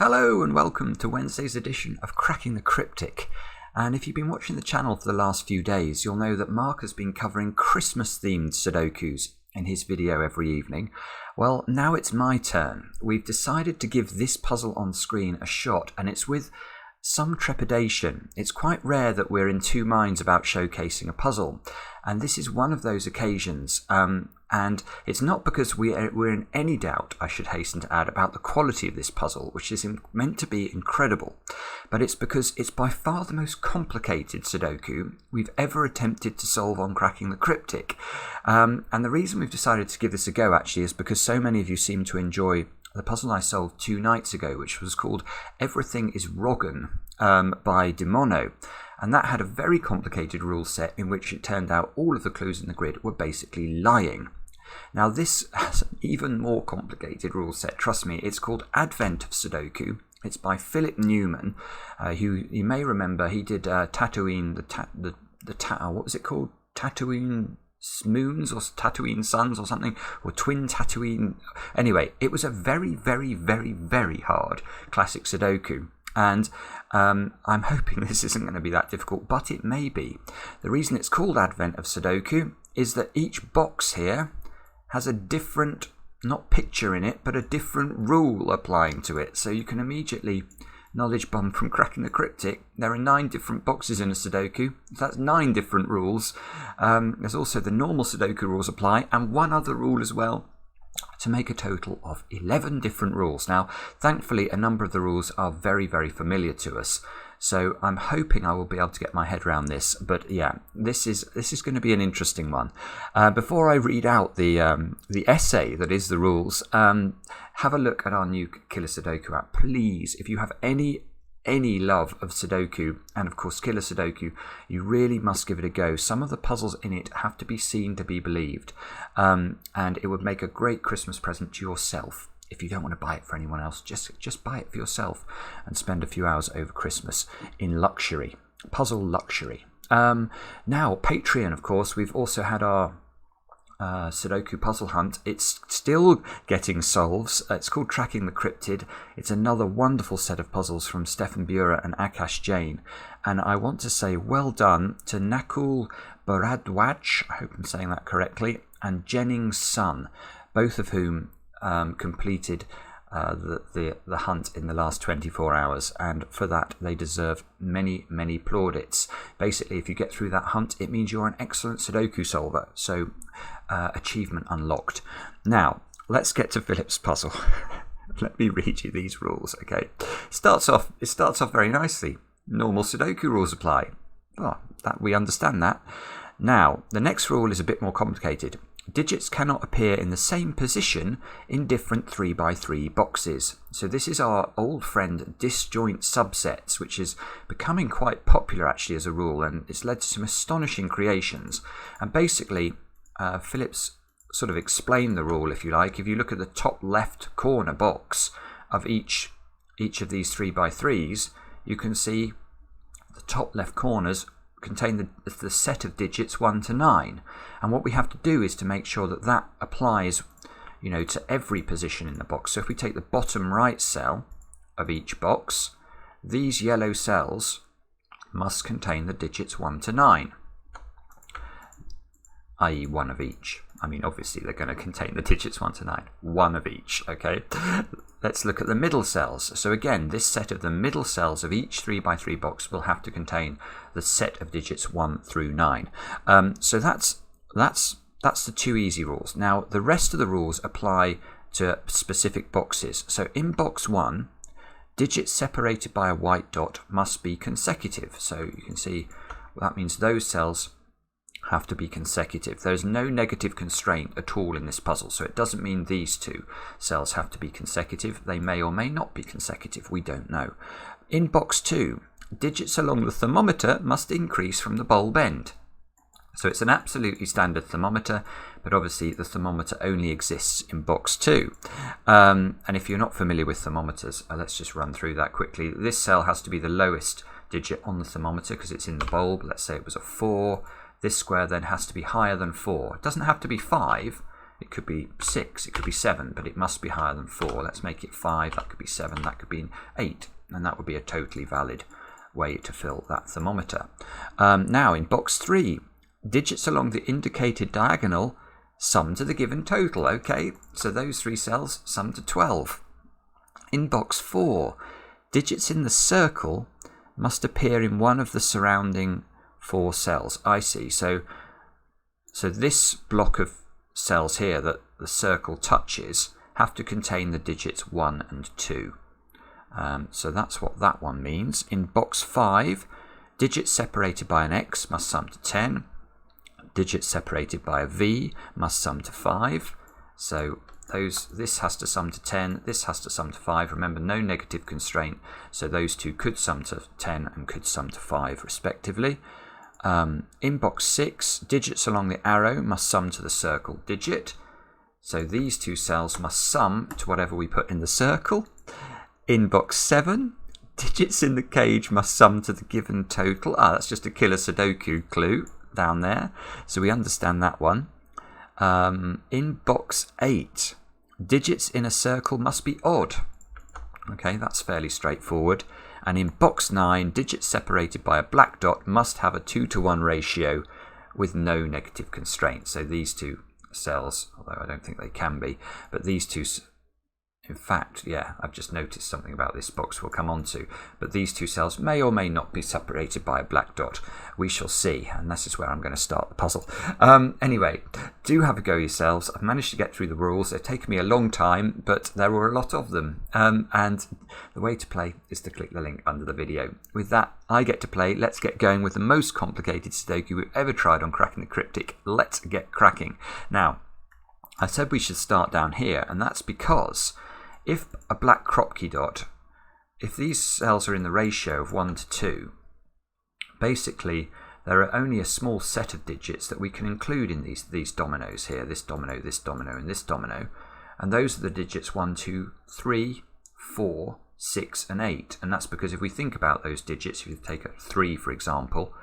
Hello and welcome to Wednesday's edition of Cracking the Cryptic. And if you've been watching the channel for the last few days, you'll know that Mark has been covering Christmas-themed Sudokus in his video every evening. Well, now it's my turn. We've decided to give this puzzle on screen a shot, and it's with some trepidation. It's quite rare that we're in two minds about showcasing a puzzle, and this is one of those occasions. And it's not because we're in any doubt, I should hasten to add, about the quality of this puzzle, which is meant to be incredible, but it's because it's by far the most complicated Sudoku we've ever attempted to solve on Cracking the Cryptic. And the reason we've decided to give this a go actually is because so many of you seem to enjoy the puzzle I solved 2 nights ago, which was called Everything is Roggen by Demono. And that had a very complicated rule set in which it turned out all of the clues in the grid were basically lying. Now this has an even more complicated rule set, trust me. It's called Advent of Sudoku. It's by Philip Newman, who you may remember, he did Tatooine, what was it called? Tatooine Moons or Tatooine Suns or something, or Twin Tatooine. Anyway, it was a very, very, very, very hard classic Sudoku. And I'm hoping this isn't going to be that difficult, but it may be. The reason it's called Advent of Sudoku is that each box here has a different, not picture in it, but a different rule applying to it. So you can immediately, knowledge bomb from Cracking the Cryptic, there are 9 different boxes in a Sudoku. So that's 9 different rules. There's also the normal Sudoku rules apply, and one other rule as well, to make a total of 11 different rules. Now, thankfully, a number of the rules are very, very familiar to us. So I'm hoping I will be able to get my head around this. But yeah, this is going to be an interesting one. Before I read out the essay that is the rules, have a look at our new Killer Sudoku app. Please, if you have any love of Sudoku, and of course Killer Sudoku, you really must give it a go. Some of the puzzles in it have to be seen to be believed, and it would make a great Christmas present to yourself. If you don't want to buy it for anyone else, just buy it for yourself and spend a few hours over Christmas in luxury, puzzle luxury. Now, Patreon, of course, we've also had our Sudoku puzzle hunt. It's still getting solves. It's called Tracking the Cryptid. It's another wonderful set of puzzles from Stefan Bura and Akash Jain. And I want to say well done to Nakul Bharadwaj, I hope I'm saying that correctly, and Jennings' son, both of whom completed the hunt in the last 24 hours, and for that they deserve many, many plaudits. Basically, if you get through that hunt, it means you're an excellent Sudoku solver. So achievement unlocked. Now let's get to Philip's puzzle. Let me read you these rules. Okay, it starts off very nicely. Normal Sudoku rules apply. That we understand that. Now the next rule is a bit more complicated. Digits cannot appear in the same position in different 3x3 boxes. So this is our old friend disjoint subsets, which is becoming quite popular actually as a rule, and it's led to some astonishing creations. And basically, Philip's sort of explained the rule, if you like. If you look at the top left corner box of each of these 3x3s, you can see the top left corners contain the set of digits 1 to 9, and what we have to do is to make sure that applies, to every position in the box. So if we take the bottom right cell of each box, these yellow cells must contain the digits 1 to 9, i.e. one of each. I mean, obviously they're going to contain the digits 1 to 9, one of each. Okay, let's look at the middle cells. So again, this set of the middle cells of each 3x3 box will have to contain the set of digits 1 through 9. So that's the 2 easy rules. Now the rest of the rules apply to specific boxes. So in box 1, digits separated by a white dot must be consecutive. So you can see that means those cells have to be consecutive. There's no negative constraint at all in this puzzle, so it doesn't mean these 2 cells have to be consecutive. They may or may not be consecutive, we don't know. In box 2, digits along the thermometer must increase from the bulb end. So it's an absolutely standard thermometer, but obviously the thermometer only exists in box 2. And if you're not familiar with thermometers, let's just run through that quickly. This cell has to be the lowest digit on the thermometer because it's in the bulb. Let's say it was a 4. This square then has to be higher than 4. It doesn't have to be 5. It could be 6, it could be 7, but it must be higher than 4. Let's make it 5, that could be 7, that could be 8, and that would be a totally valid way to fill that thermometer. Now in box 3, digits along the indicated diagonal sum to the given total. Okay, so those 3 cells sum to 12. In box 4, digits in the circle must appear in one of the surrounding 4 cells. I see. So this block of cells here that the circle touches have to contain the digits 1 and 2. So that's what that one means. In box 5, digits separated by an X must sum to 10. Digits separated by a V must sum to 5. So this has to sum to 10, this has to sum to 5. Remember, no negative constraint, so those two could sum to 10 and could sum to 5 respectively. In box 6, digits along the arrow must sum to the circle digit. So these 2 cells must sum to whatever we put in the circle. In box 7, digits in the cage must sum to the given total. That's just a killer Sudoku clue down there, so we understand that one. In box 8, digits in a circle must be odd. Okay, that's fairly straightforward. And in box 9, digits separated by a black dot must have a 2-to-1 ratio with no negative constraint. So these 2 cells, although I don't think they can be, but these 2, in fact, yeah, I've just noticed something about this box we'll come on to, but these 2 cells may or may not be separated by a black dot. We shall see, and this is where I'm going to start the puzzle. Anyway, do have a go yourselves. I've managed to get through the rules. They've taken me a long time, but there were a lot of them. And the way to play is to click the link under the video. With that, I get to play. Let's get going with the most complicated Sudoku we've ever tried on cracking the cryptic. Let's get cracking. Now, I said we should start down here, and that's because if a black Kropki dot, if these cells are in the ratio of 1 to 2, basically there are only a small set of digits that we can include in these dominoes here, this domino, this domino, and this domino, and those are the digits 1, 2, 3, 4, 6, and 8, and that's because if we think about those digits, if you take a 3 for example,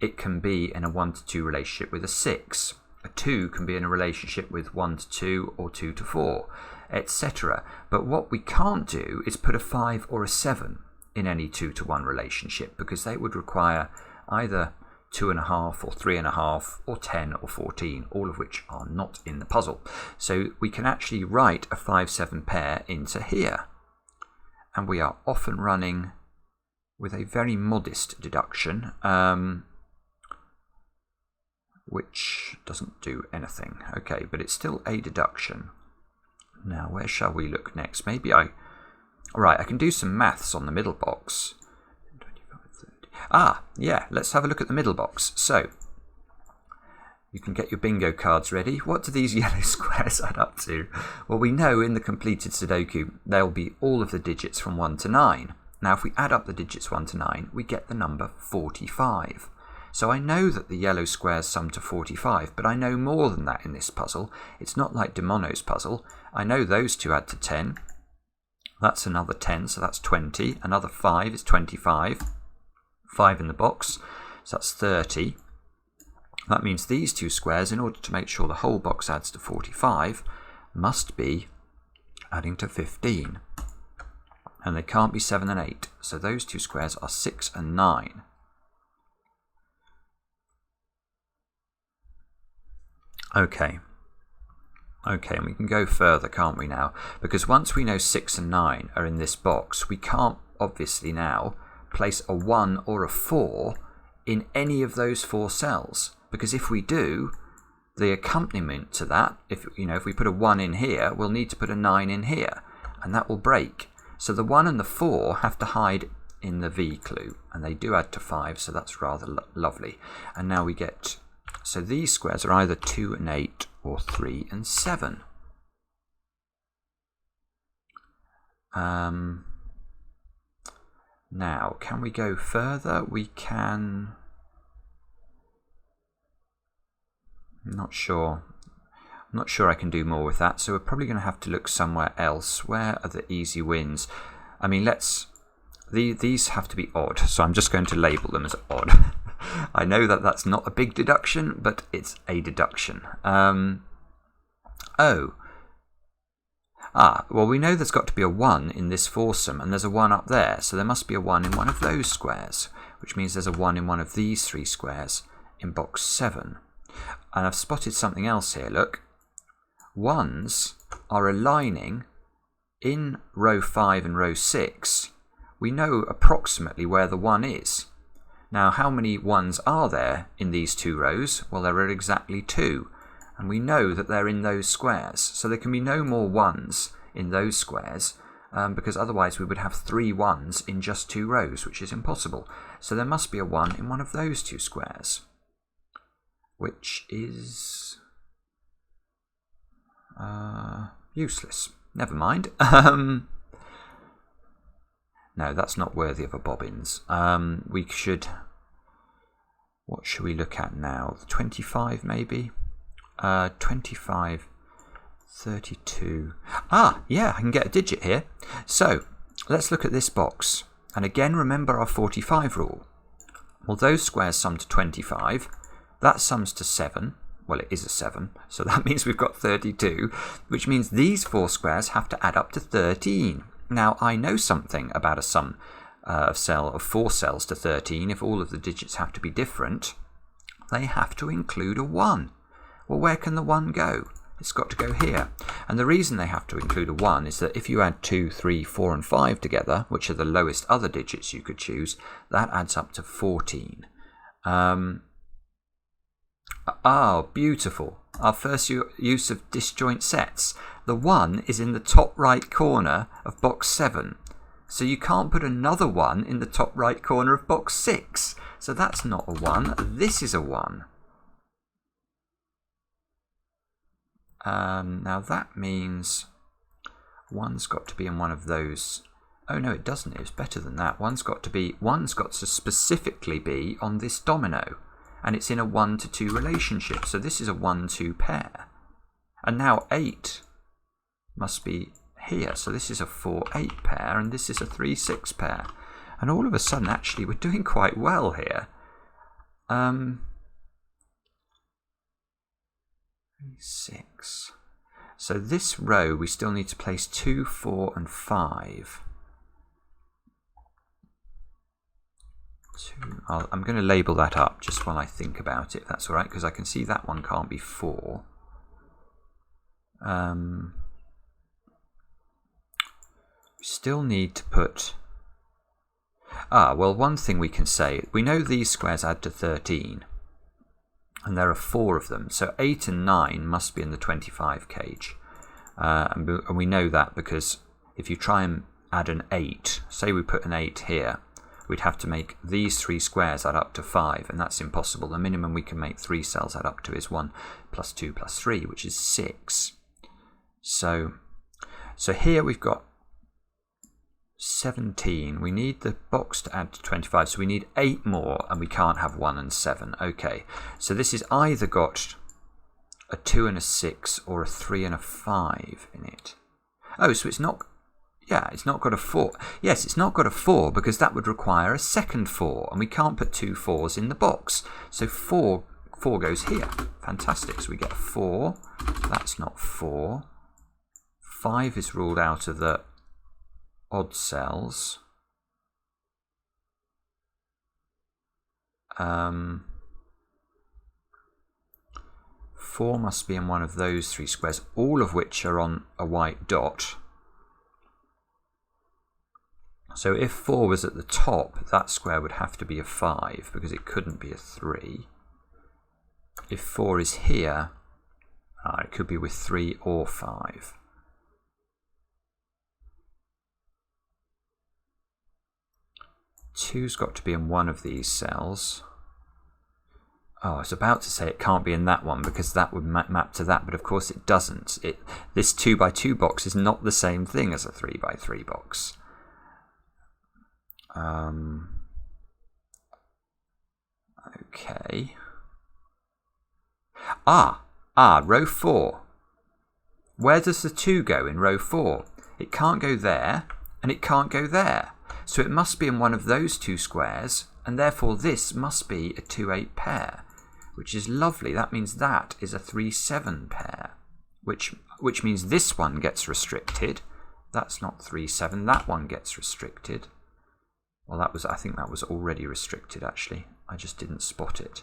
it can be in a 1 to 2 relationship with a 6, a 2 can be in a relationship with 1 to 2 or 2 to 4, etc. But what we can't do is put a 5 or a 7 in any 2-to-1 relationship, because they would require either 2.5 or 3.5 or 10 or 14, all of which are not in the puzzle. So we can actually write a 5-7 pair into here, and we are often running with a very modest deduction, which doesn't do anything. Okay, but it's still a deduction. Now, where shall we look next? Maybe I can do some maths on the middle box. 25, 30. Yeah, let's have a look at the middle box. So, you can get your bingo cards ready. What do these yellow squares add up to? Well, we know in the completed Sudoku, there'll be all of the digits from 1 to 9. Now, if we add up the digits 1 to 9, we get the number 45. So I know that the yellow squares sum to 45, but I know more than that in this puzzle. It's not like Demono's puzzle. I know those 2 add to 10. That's another 10, so that's 20. Another 5 is 25. 5 in the box, so that's 30. That means these 2 squares, in order to make sure the whole box adds to 45, must be adding to 15. And they can't be 7 and 8, so those 2 squares are 6 and 9. Okay, and we can go further, can't we now? Because once we know 6 and 9 are in this box, we can't obviously now place a 1 or a 4 in any of those 4 cells. Because if we do, the accompaniment to that, if we put a 1 in here, we'll need to put a 9 in here, and that will break. So the 1 and the 4 have to hide in the V clue, and they do add to 5, so that's rather lovely. And now we get... So these squares are either 2 and 8 or 3 and 7. Now, can we go further? We can... I'm not sure I can do more with that, so we're probably going to have to look somewhere else. Where are the easy wins? I mean, these have to be odd, so I'm just going to label them as odd. I know that that's not a big deduction, but it's a deduction. Oh. Well, we know there's got to be a 1 in this foursome, and there's a 1 up there, so there must be a 1 in one of those squares, which means there's a 1 in one of these 3 squares in box 7. And I've spotted something else here, look. 1s are aligning in row 5 and row 6. We know approximately where the 1 is. Now, how many 1s are there in these 2 rows? Well, there are exactly 2. And we know that they're in those squares. So there can be no more 1s in those squares, because otherwise we would have 3 1s in just 2 rows, which is impossible. So there must be a 1 in one of those 2 squares, which is useless. Never mind. No, that's not worthy of a bobbins. We should... What should we look at now? 25 maybe? 25, 32. Yeah, I can get a digit here. So, let's look at this box. And again, remember our 45 rule. Well, those squares sum to 25. That sums to 7. Well, it is a 7, so that means we've got 32, which means these 4 squares have to add up to 13. Now, I know something about a sum of 4 cells to 13. If all of the digits have to be different, they have to include a 1. Well, where can the 1 go? It's got to go here. And the reason they have to include a 1 is that if you add 2, 3, 4 and 5 together, which are the lowest other digits you could choose, that adds up to 14. Beautiful. Our first use of disjoint sets. The 1 is in the top right corner of box 7. So you can't put another 1 in the top right corner of box 6. So that's not a 1. This is a 1. Now that means 1's got to be in one of those. Oh no, it doesn't. It's better than that. 1's got to specifically be on this domino. And it's in a 1 to 2 relationship. So this is a 1-2 pair. And now 8 must be here. So this is a 4-8 pair, and this is a 3-6 pair. And all of a sudden, actually, we're doing quite well here. 6. So this row, we still need to place 2, 4 and 5. I'm going to label that up just while I think about it, if that's all right, because I can see that one can't be 4. We still need to put... well, one thing we can say, we know these squares add to 13, and there are 4 of them, so 8 and 9 must be in the 25 cage. And we know that because if you try and add an 8, say we put an 8 here, we'd have to make these 3 squares add up to 5, and that's impossible. The minimum we can make 3 cells add up to is 1 plus 2 plus 3, which is 6. So here we've got 17. We need the box to add to 25, so we need 8 more, and we can't have 1 and 7. Okay, so this has either got a 2 and a 6 or a 3 and a 5 in it. Oh, so it's not... Yeah, it's not got a 4. Yes, it's not got a 4 because that would require a second 4, and we can't put 2 4s in the box. So 4 goes here. Fantastic. So we get 4. That's not 4. 5 is ruled out of the odd cells. 4 must be in one of those 3 squares, all of which are on a white dot. So if 4 was at the top, that square would have to be a 5 because it couldn't be a 3. If 4 is here, it could be with 3 or 5. Two's got to be in one of these cells. I was about to say it can't be in that one because that would map to that, but of course it doesn't. This 2x2 box is not the same thing as a 3x3 box. Okay. Row 4. Where does the 2 go in row 4? It can't go there, and it can't go there. So it must be in one of those 2 squares, and therefore this must be a 2-8 pair, which is lovely. That means that is a 3-7 pair, which which means this one gets restricted. That's not 3, 7. That one gets restricted. Well, that was, I think that was already restricted, actually. I just didn't spot it.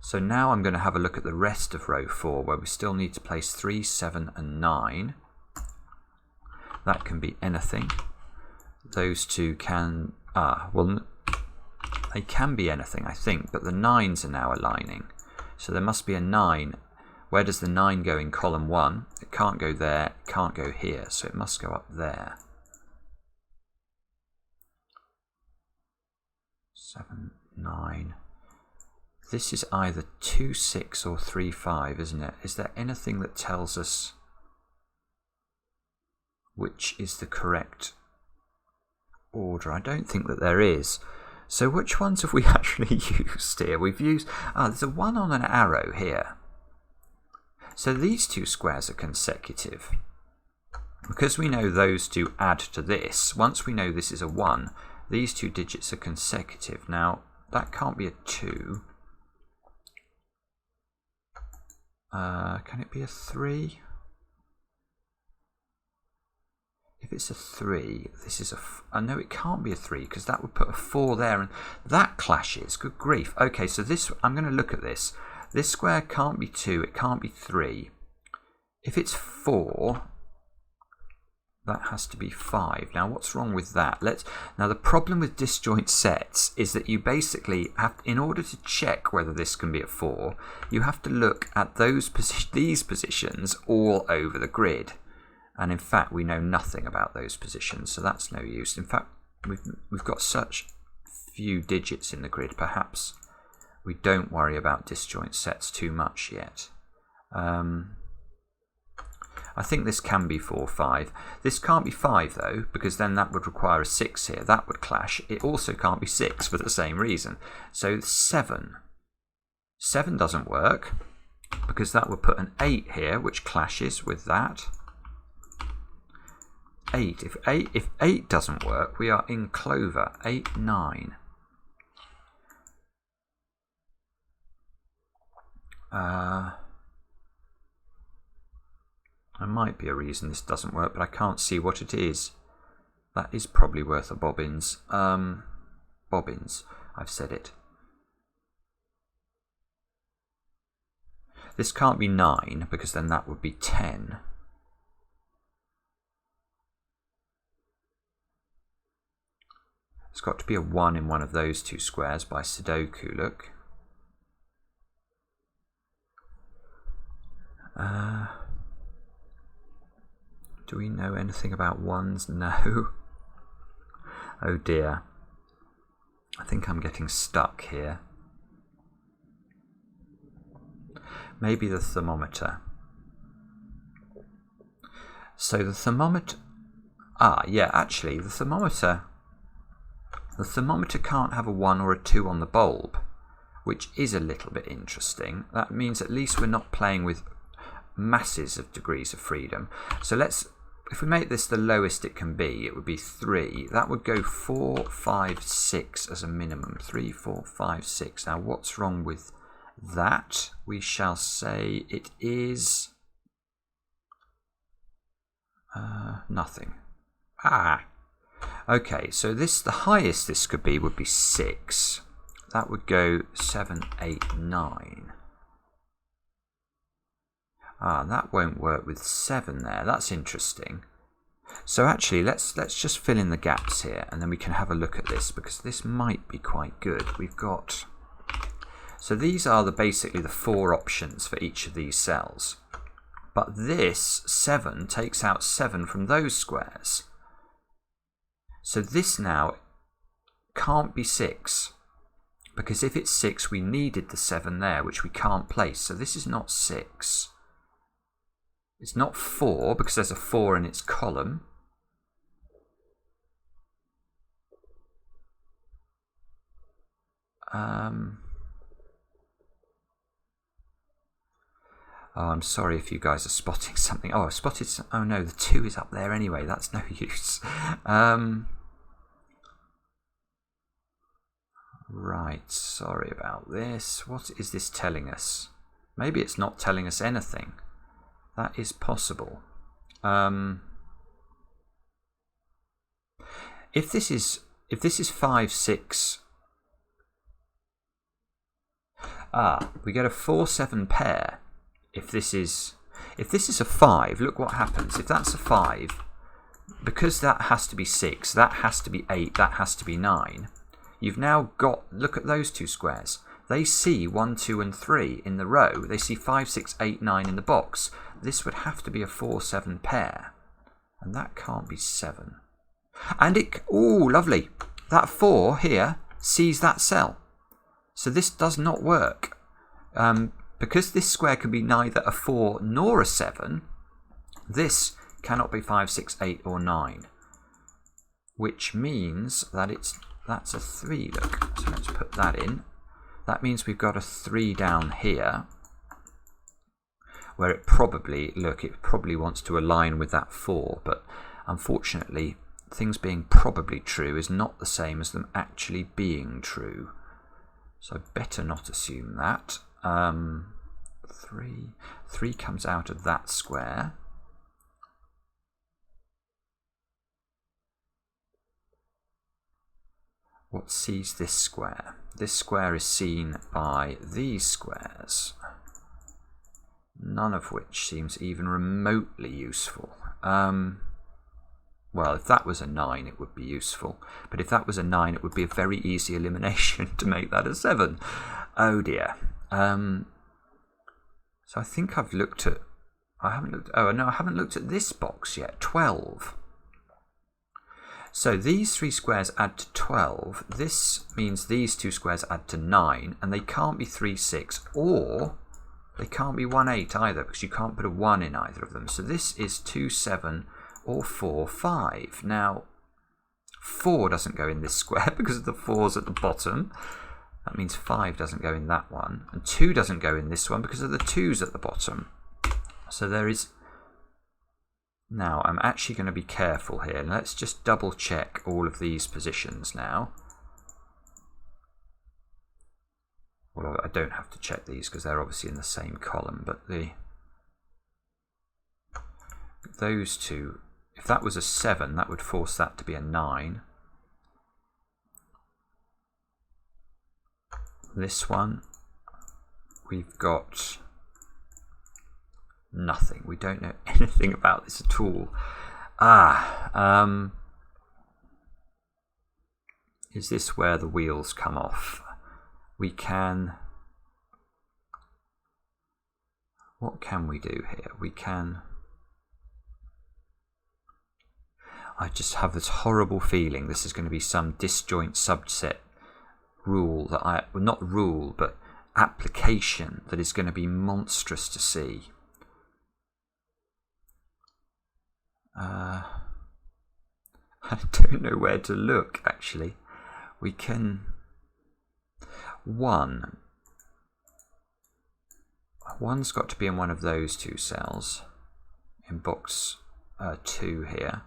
So now I'm going to have a look at the rest of row 4, where we still need to place 3, 7, and 9. That can be anything. Those two can, well, they can be anything, I think, but the 9s are now aligning. So there must be a 9. Where does the 9 go in column 1? It can't go there, it can't go here, so it must go up there. 7, 9. This is either 2, 6 or 3, 5, isn't it? Is there anything that tells us which is the correct order? I don't think that there is. So which ones have we actually used here? We've used, there's a 1 on an arrow here. So these two squares are consecutive. Because we know those two add to this, once we know this is a 1, these two digits are consecutive. Now, that can't be a 2. Can it be a 3? If it's a 3, this is a... no, it can't be a 3 because that would put a 4 there, and that clashes. Good grief. Okay, so this, I'm going to look at this. This square can't be 2, it can't be 3. If it's 4, that has to be 5. Now, what's wrong with that? Now, the problem with disjoint sets is that you basically have, in order to check whether this can be a 4, you have to look at these positions all over the grid. And in fact, we know nothing about those positions, so that's no use. In fact, we've got such few digits in the grid, perhaps we don't worry about disjoint sets too much yet. I think this can be 4, 5. This can't be 5 though, because then that would require a 6 here. That would clash. It also can't be 6 for the same reason. So 7. 7 doesn't work, because that would put an 8 here, which clashes with that. 8. If 8 doesn't work, we are in clover. 8, 9. There might be a reason this doesn't work, but I can't see what it is. That is probably worth a bobbins. Bobbins, I've said it. This can't be 9, because then that would be 10. It's got to be a 1 in one of those two squares by Sudoku, look. Do we know anything about 1s? No. Oh dear. I think I'm getting stuck here. Maybe the thermometer. So the thermometer... yeah, actually, the thermometer can't have a 1 or a 2 on the bulb, which is a little bit interesting. That means at least we're not playing with masses of degrees of freedom. So if we make this the lowest it can be, it would be 3. That would go 4, 5, 6 as a minimum. 3, 4, 5, 6. Now what's wrong with that? We shall say it is nothing. Okay, so the highest this could be would be 6. That would go 7, 8, 9. That won't work with 7 there. That's interesting. So actually, let's just fill in the gaps here, and then we can have a look at this, because this might be quite good. We've got... So these are basically the 4 options for each of these cells. But this 7 takes out 7 from those squares. So this now can't be 6. Because if it's 6, we needed the 7 there, which we can't place. So this is not 6. It's not 4, because there's a 4 in its column. Oh, I'm sorry if you guys are spotting something. Oh, I've spotted some... Oh no, the 2 is up there anyway. That's no use. Right, sorry about this. What is this telling us? Maybe it's not telling us anything. That is possible. If this is 5, 6, we get a 4, 7 pair. If this is a 5, look what happens. If that's a 5, because that has to be 6, that has to be 8, that has to be 9. You've now got, look at those two squares. They see 1, 2 and 3 in the row. They see 5, 6, 8, 9 in the box. This would have to be a 4, 7 pair. And that can't be 7. And it, oh, lovely. That 4 here sees that cell. So this does not work. Because this square can be neither a 4 nor a 7, this cannot be 5, 6, 8 or 9. Which means that that's a 3, look. So let's put that in. That means we've got a 3 down here, where it probably wants to align with that 4, but unfortunately things being probably true is not the same as them actually being true. So better not assume that. 3 comes out of that square. What sees this square? This square is seen by these squares, none of which seems even remotely useful. Well, if that was a 9, it would be useful. But if that was a 9, it would be a very easy elimination to make that a 7. Oh dear. So I think I've looked at... I haven't looked at this box yet. 12. So these 3 squares add to 12. This means these 2 squares add to 9. And they can't be 3, 6. Or they can't be 1, 8 either, because you can't put a 1 in either of them. So this is 2, 7... or 4, 5. Now, 4 doesn't go in this square because of the 4's at the bottom. That means 5 doesn't go in that one. And 2 doesn't go in this one because of the 2's at the bottom. So there is... Now, I'm actually going to be careful here. Let's just double check all of these positions now. Well, I don't have to check these because they're obviously in the same column, but those two... If that was a 7, that would force that to be a 9. This one, we've got nothing. We don't know anything about this at all. Is this where the wheels come off? We can... What can we do here? We can... I just have this horrible feeling this is going to be some disjoint subset rule that well, not rule, but application that is going to be monstrous to see. I don't know where to look, actually. We can... One's got to be in one of those 2 cells, in box 2 here.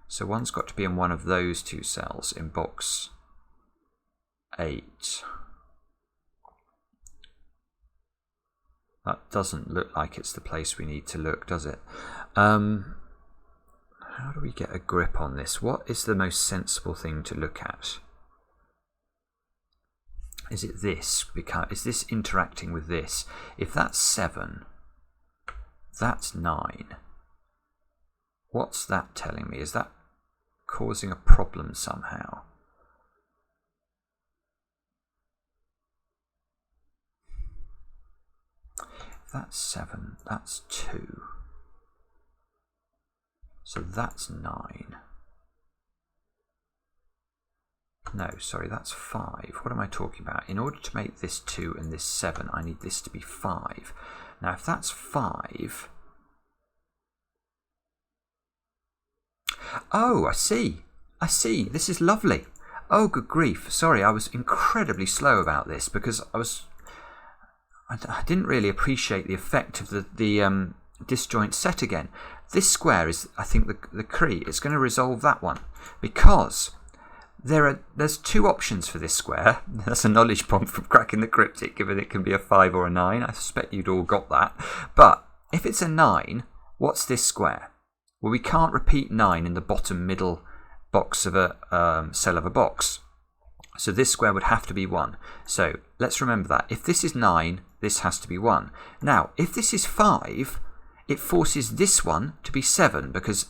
So one's got to be in one of those 2 cells in box 8. That doesn't look like it's the place we need to look, does it? How do we get a grip on this? What is the most sensible thing to look at? Is it this? Because is this interacting with this? If that's 7, that's 9. What's that telling me? Is that causing a problem somehow? If that's 7, that's 2. So that's 9. No, sorry, that's 5. What am I talking about? In order to make this 2 and this 7, I need this to be 5. Now, if that's 5... Oh, I see. This is lovely. Oh, good grief. Sorry, I was incredibly slow about this because I didn't really appreciate the effect of the disjoint set again. This square is, I think, the key. It's going to resolve that one because there's two options for this square. That's a knowledge bomb from cracking the cryptic, given it can be a 5 or a 9. I suspect you'd all got that. But if it's a 9, what's this square? Well, we can't repeat 9 in the bottom middle box of a cell of a box. So this square would have to be 1. So let's remember that. If this is 9, this has to be 1. Now, if this is 5, it forces this one to be 7 because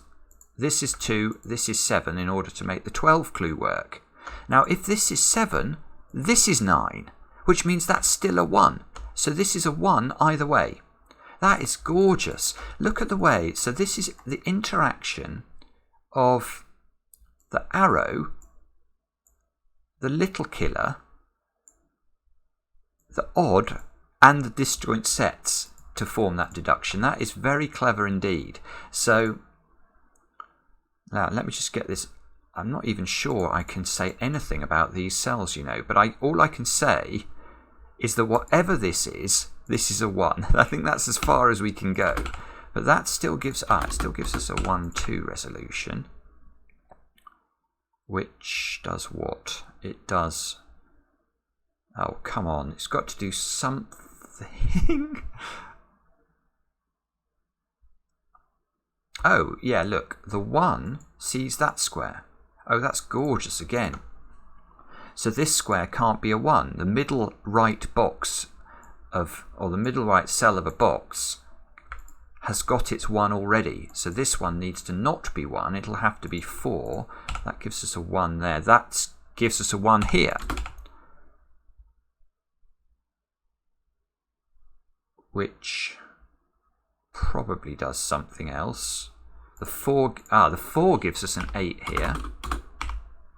this is 2, this is 7 in order to make the 12 clue work. Now, if this is 7, this is 9, which means that's still a 1. So this is a 1 either way. That is gorgeous. Look at the way. So this is the interaction of the arrow, the little killer, the odd, and the disjoint sets to form that deduction. That is very clever indeed. So now let me just get this. I'm not even sure I can say anything about these cells, but all I can say is that whatever this is a 1. I think that's as far as we can go. But that still gives us a 1-2 resolution. Which does what? It does... Oh, come on. It's got to do something. Oh, yeah, look. The 1 sees that square. Oh, that's gorgeous again. So this square can't be a 1. The middle right box or the middle right cell of a box has got its 1 already. So this one needs to not be 1. It'll have to be 4. That gives us a 1 there. That gives us a 1 here. Which probably does something else. The 4 gives us an 8 here,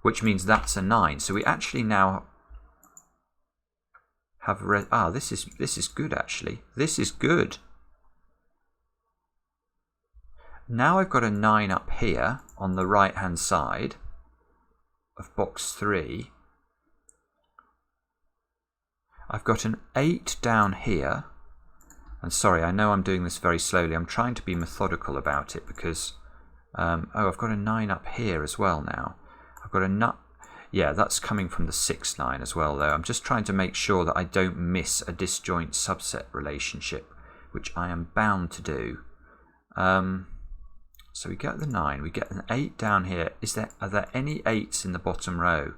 which means that's a 9. So we actually now have this is good actually. This is good. Now I've got a 9 up here on the right hand side of box 3. I've got an 8 down here. And sorry, I know I'm doing this very slowly. I'm trying to be methodical about it because I've got a 9 up here as well now. I've got a yeah, that's coming from the 6 9 as well though. I'm just trying to make sure that I don't miss a disjoint subset relationship, which I am bound to do. So we get the 9, we get an 8 down here. Are there any 8s in the bottom row?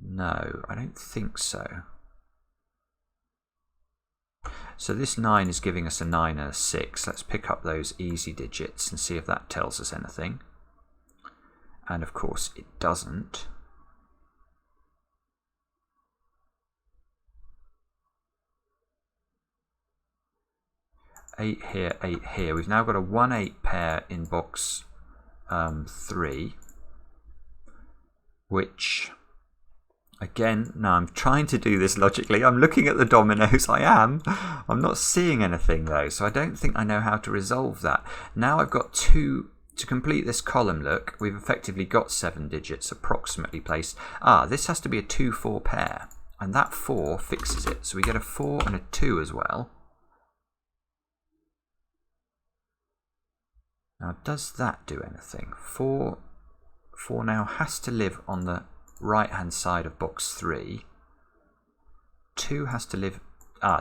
No, I don't think so. So this 9 is giving us a 9 and a 6. Let's pick up those easy digits and see if that tells us anything. And of course it doesn't. Eight here, 8 here. We've now got a 1-8 pair in box 3, which again, now I'm trying to do this logically. I'm looking at the dominoes. I'm not seeing anything though, so I don't think I know how to resolve that. Now I've got 2 to complete this column. Look, we've effectively got 7 digits approximately placed. This has to be a 2-4 pair, and that 4 fixes it. So we get a 4 and a 2 as well. Now, does that do anything? 4 now has to live on the right-hand side of box 3. 2 has to live.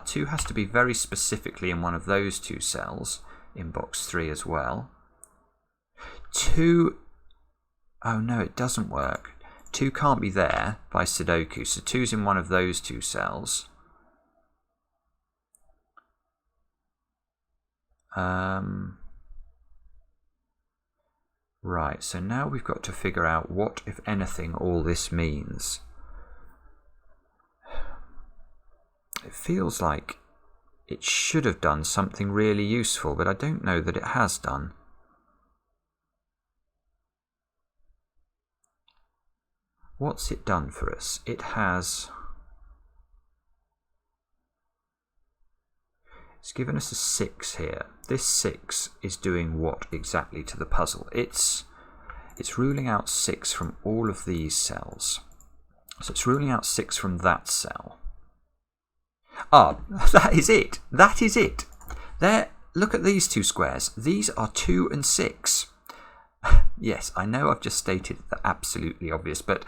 2 has to be very specifically in one of those 2 cells in box 3 as well. 2. Oh no, it doesn't work. 2 can't be there by Sudoku, so 2's in one of those 2 cells. Right, so now we've got to figure out what, if anything, all this means. It feels like it should have done something really useful, but I don't know that it has done. What's it done for us? It has... It's given us a 6 here. This 6 is doing what exactly to the puzzle? It's ruling out 6 from all of these cells. So it's ruling out 6 from that cell. That is it. That is it. There. Look at these 2 squares. These are 2 and 6. Yes, I know I've just stated the absolutely obvious, but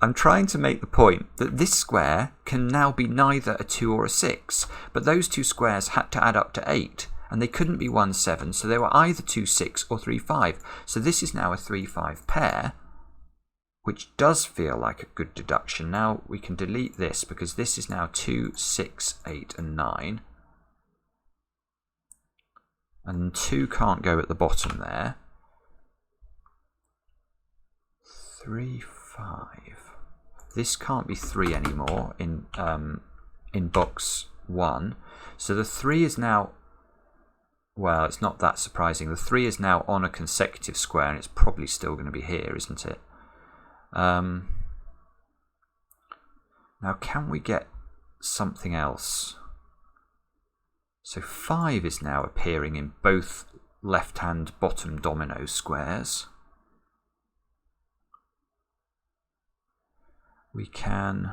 I'm trying to make the point that this square can now be neither a 2 or a 6, but those two squares had to add up to 8, and they couldn't be 1, 7, so they were either 2, 6 or 3, 5. So this is now a 3, 5 pair, which does feel like a good deduction. Now we can delete this because this is now 2, 6, 8 and 9. And 2 can't go at the bottom there. 3, 5. This can't be 3 anymore in box 1. So the 3 is now, well, it's not that surprising. The 3 is now on a consecutive square, and it's probably still going to be here, isn't it? Now, can we get something else? So 5 is now appearing in both left-hand bottom domino squares. We can...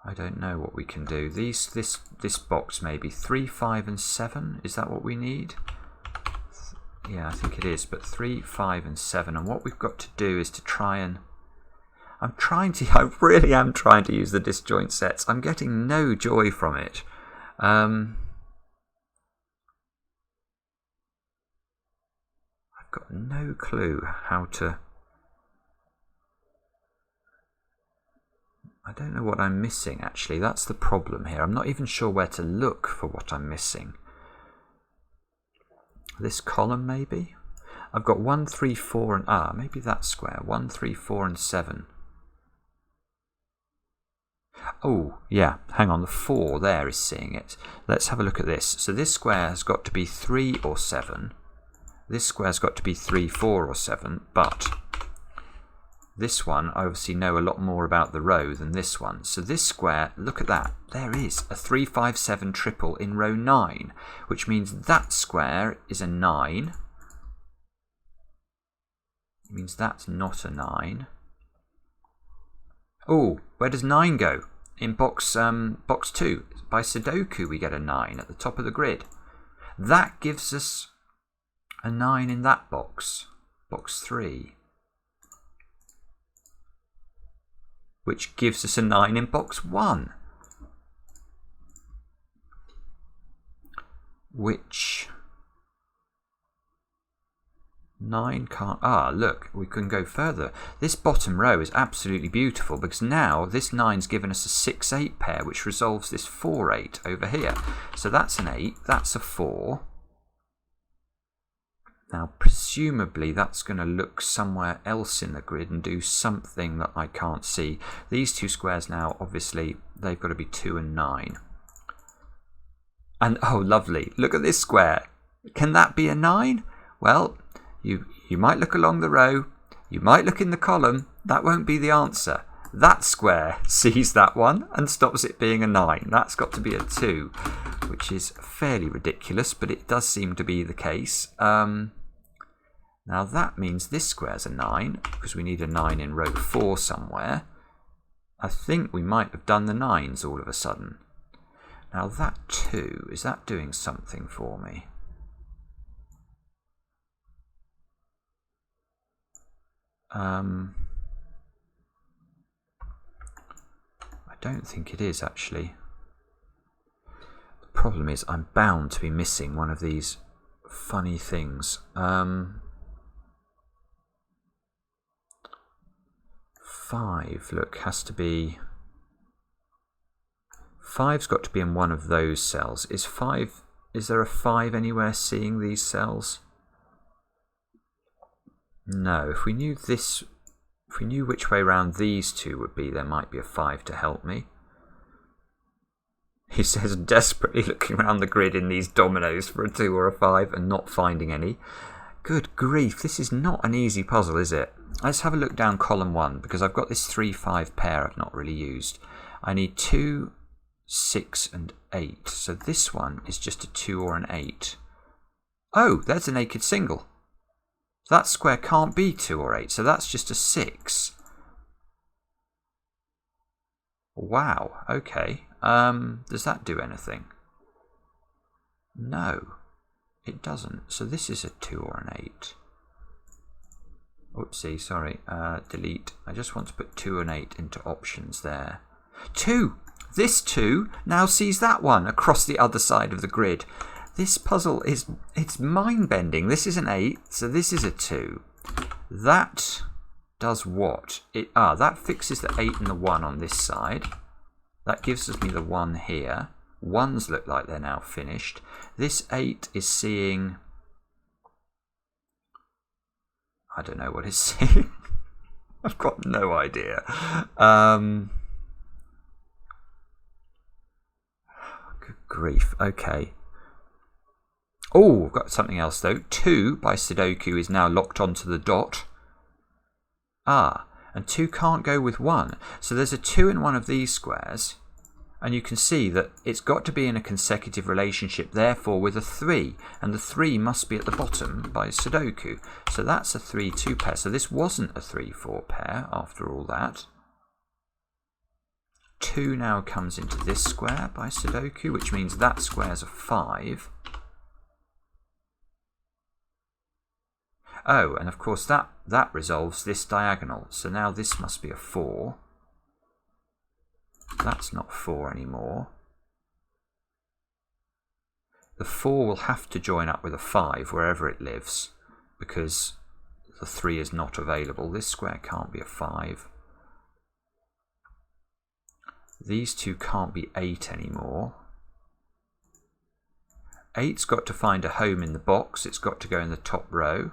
I don't know what we can do. This box maybe 3, 5 and 7. Is that what we need? Yeah, I think it is. But 3, 5 and 7. And what we've got to do is to try and... I really am trying to use the disjoint sets. I'm getting no joy from it. I've got no clue how to... I don't know what I'm missing, actually. That's the problem here. I'm not even sure where to look for what I'm missing. This column, maybe? I've got 1, 3, 4 and... maybe that square. 1, 3, 4 and 7. Oh, yeah, hang on, the 4 there is seeing it. Let's have a look at this. So this square has got to be 3 or 7. This square's got to be 3, 4 or 7, but this one, I obviously know a lot more about the row than this one. So this square, look at that, there is a 3, 5, 7 triple in row 9, which means that square is a 9. It means that's not a 9. Oh, where does 9 go? In box 2. By Sudoku we get a 9 at the top of the grid. That gives us a 9 in that box. Box 3. Which gives us a 9 in box 1. Which... 9 can't... look, we can go further. This bottom row is absolutely beautiful because now this 9's given us a 6, 8 pair which resolves this 4, 8 over here. So that's an 8, that's a 4. Now presumably that's going to look somewhere else in the grid and do something that I can't see. These two squares now, obviously, they've got to be 2 and 9. And, oh lovely, look at this square. Can that be a 9? Well... You might look along the row, you might look in the column, that won't be the answer. That square sees that one and stops it being a 9. That's got to be a 2, which is fairly ridiculous, but it does seem to be the case. Now that means this square's a 9, because we need a 9 in row 4 somewhere. I think we might have done the 9s all of a sudden. Now that 2, is that doing something for me? I don't think it is, actually. The problem is I'm bound to be missing one of these funny things. 5, look, has to be... 5's got to be in one of those cells. Is there a 5 anywhere seeing these cells? No, if we knew which way round these two would be, there might be a 5 to help me. He says, desperately looking around the grid in these dominoes for a 2 or a 5 and not finding any. Good grief, this is not an easy puzzle, is it? Let's have a look down column 1, because I've got this 3, 5 pair I've not really used. I need 2, 6 and 8. So this one is just a 2 or an 8. Oh, there's a naked single. That square can't be 2 or 8, so that's just a 6. Wow, okay. Does that do anything? No. It doesn't. So this is a 2 or an 8. Oopsie, sorry. Delete. I just want to put 2 and 8 into options there. 2! This 2 now sees that one across the other side of the grid. This puzzle it's mind-bending. This is an 8, so this is a 2. That does what? That fixes the 8 and the 1 on this side. That gives me the 1 here. 1s look like they're now finished. This 8 is seeing... I don't know what it's seeing. I've got no idea. Good grief. Okay. Oh, I've got something else though. 2 by Sudoku is now locked onto the dot. And 2 can't go with 1. So there's a 2 in one of these squares. And you can see that it's got to be in a consecutive relationship, therefore with a 3. And the 3 must be at the bottom by Sudoku. So that's a 3-2 pair. So this wasn't a 3-4 pair after all that. 2 now comes into this square by Sudoku, which means that square's a 5. Oh, and of course that resolves this diagonal. So now this must be a 4. That's not 4 anymore. The 4 will have to join up with a 5 wherever it lives, because the 3 is not available. This square can't be a 5. These two can't be 8 anymore. 8's got to find a home in the box. It's got to go in the top row.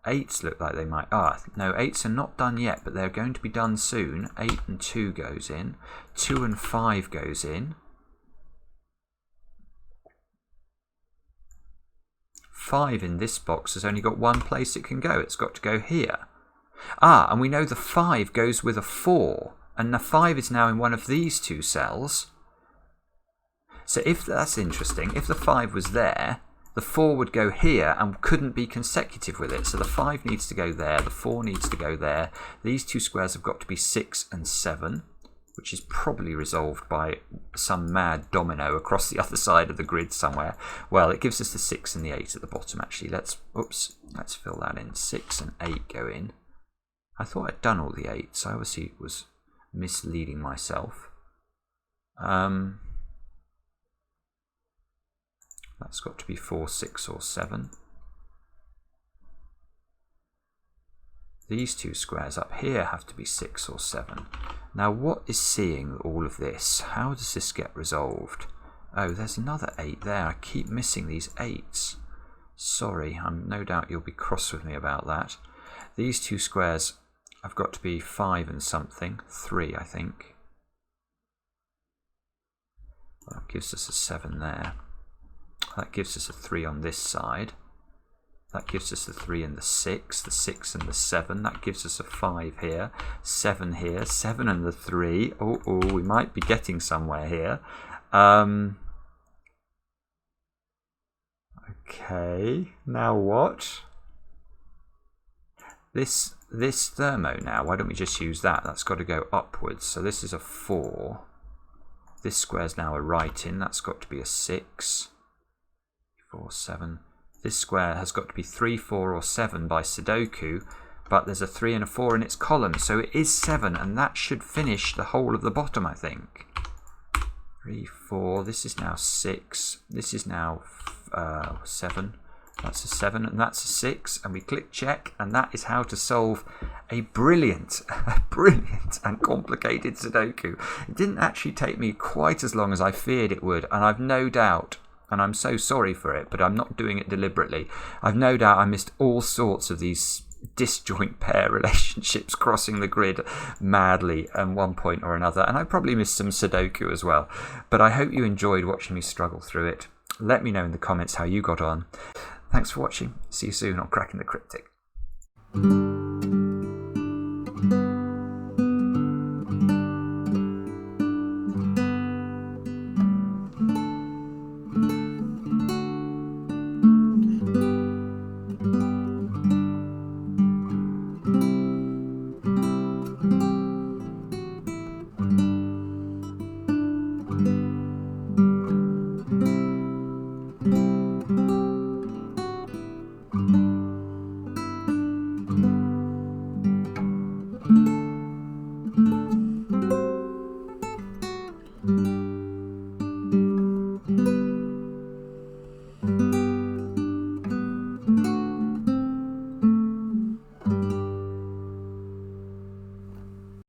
8s look like they might... no, 8s are not done yet, but they're going to be done soon. 8 and 2 goes in. 2 and 5 goes in. 5 in this box has only got one place it can go. It's got to go here. And we know the 5 goes with a 4. And the 5 is now in one of these two cells. So if that's interesting, if the 5 was there... the 4 would go here and couldn't be consecutive with it. So the 5 needs to go there, the 4 needs to go there. These two squares have got to be 6 and 7, which is probably resolved by some mad domino across the other side of the grid somewhere. Well, it gives us the 6 and the 8 at the bottom, actually. Let's fill that in. 6 and 8 go in. I thought I'd done all the 8s. I obviously was misleading myself. That's got to be 4, 6 or 7. These two squares up here have to be 6 or 7. Now what is seeing all of this? How does this get resolved? Oh, there's another 8 there. I keep missing these 8s. Sorry, no doubt you'll be cross with me about that. These two squares have got to be 5 and something. 3, I think. Well, that gives us a 7 there. That gives us a 3 on this side. That gives us the 3 and the 6. The 6 and the 7. That gives us a 5 here. 7 here. 7 and the 3. Oh, we might be getting somewhere here. Okay, now what? This thermo now, why don't we just use that? That's got to go upwards. So this is a 4. This square's now a right in. That's got to be a 6. 4, 7. This square has got to be 3, 4 or 7 by Sudoku, but there's a 3 and a 4 in its column, so it is 7, and that should finish the whole of the bottom, I think. 3, 4, this is now 6, this is now 7, that's a 7, and that's a 6, and we click check, and that is how to solve a brilliant and complicated Sudoku. It didn't actually take me quite as long as I feared it would, and I've no doubt, and I'm so sorry for it, but I'm not doing it deliberately. I've no doubt I missed all sorts of these disjoint pair relationships crossing the grid madly at one point or another, and I probably missed some Sudoku as well. But I hope you enjoyed watching me struggle through it. Let me know in the comments how you got on. Thanks for watching. See you soon on Cracking the Cryptic. you.